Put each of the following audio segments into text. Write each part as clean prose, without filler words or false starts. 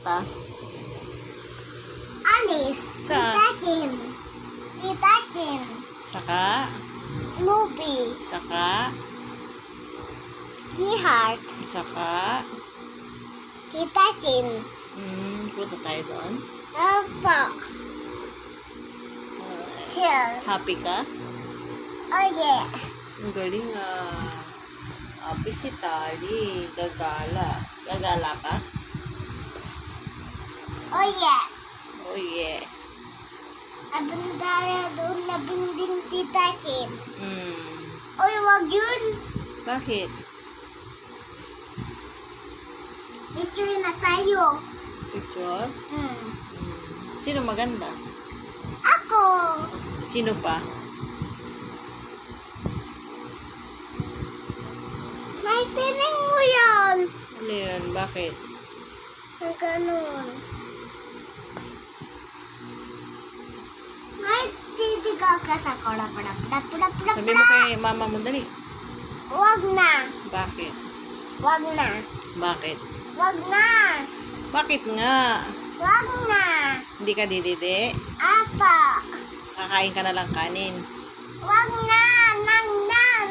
pupunta? Alice. Saan? Tita Kim. Tita Kim. Saka? Movie. Saka? Keyheart. Saka? Tita Kim. Punta tayo doon. Opo. Chill. Happy ka? Oh yeah. Ang galing happy si Tali. Gagala. Gagala ka? Oh yeah. Oh yeah. Abandara doon na binding Tita Kim. Oy, wag yun. Bakit? Picture na tayo. Picture? Sino maganda? Ako. Sino pa? Naipiling mo yan. Ano yun? Bakit? Ang ganun. May titigaw ka sa kora. Sabi mo kay mama mo, dali. Wag na. Bakit? Wag na. Bakit? Wag na. Bakit nga? Wag na. Hindi ka dididi? Apa. Kakain ka na lang kanin. Wag na.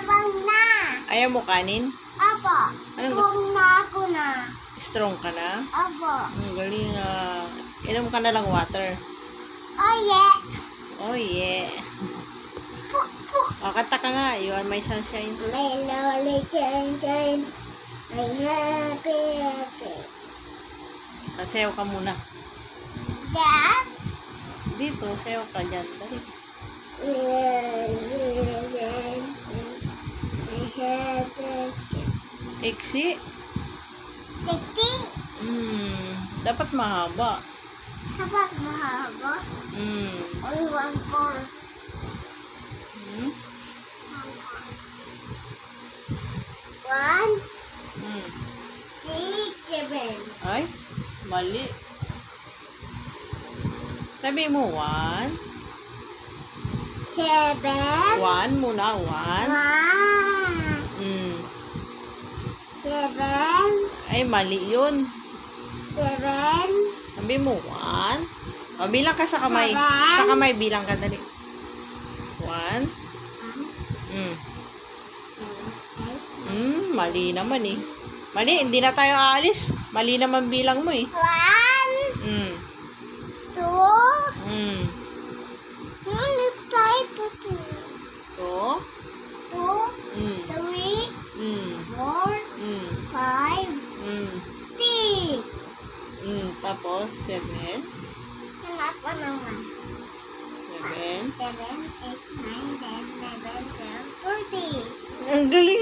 Wag na. Ayaw mo kanin? Apa. Anong Wag na ako na. Strong ka na? Apa. Ang galing inom ka na lang water. Oh yeah. Oh yeah. Puk puk. O, kanta ka nga. You are my sunshine. My lonely sunshine. My happy. Sayaw ka muna. Dad. Dito, sayaw ka dyan. Dali. My happy. Iksi? Tingting. Dapat mahaba. Dapat mahaba. Only 1-4. One, 6, 7. Ay, mali. Sabi mo, 1. 7. 1 muna, 1. 7. Ay, mali yun. 7. Sabi mo, 1. O, bilang ka sa kamay. Seven. Sa kamay, bilang ka, dali. 1. Mali naman eh. Mali, hindi na tayo aalis. Mali naman bilang mo eh. 1, 2, ulit tayo to 2. 2, 3, 4, 5, 6. Tapos, 7. Kenapa naman? 7. 7, 8, 9, 10, 11, 12, 13. Ang galing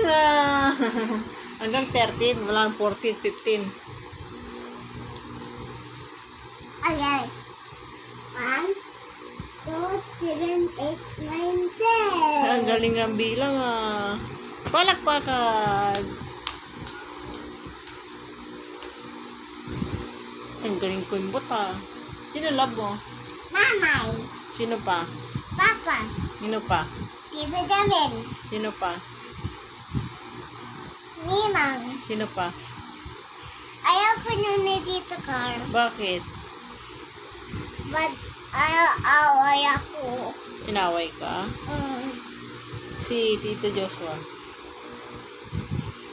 hanggang 13. Wala 14, 15. Okay. 1, 2, 7, 8, 9, 10. Ang galing ang bilang Palakpakan. Ang galing ko yung buta. Sino love mo? Mamay. Sino pa? Papa. Sino pa? Tito Jamil. Sino pa? Ninang. Sino pa? Ayaw ko nyo ni Tito Carl. Bakit? But away ako. Inaway ka? Si Tito Joshua.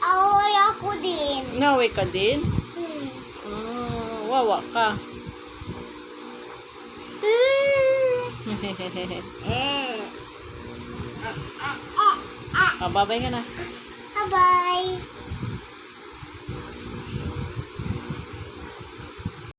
Away ako din. Inaway ka din? Wawa ka. Babay ka na. Bye-bye.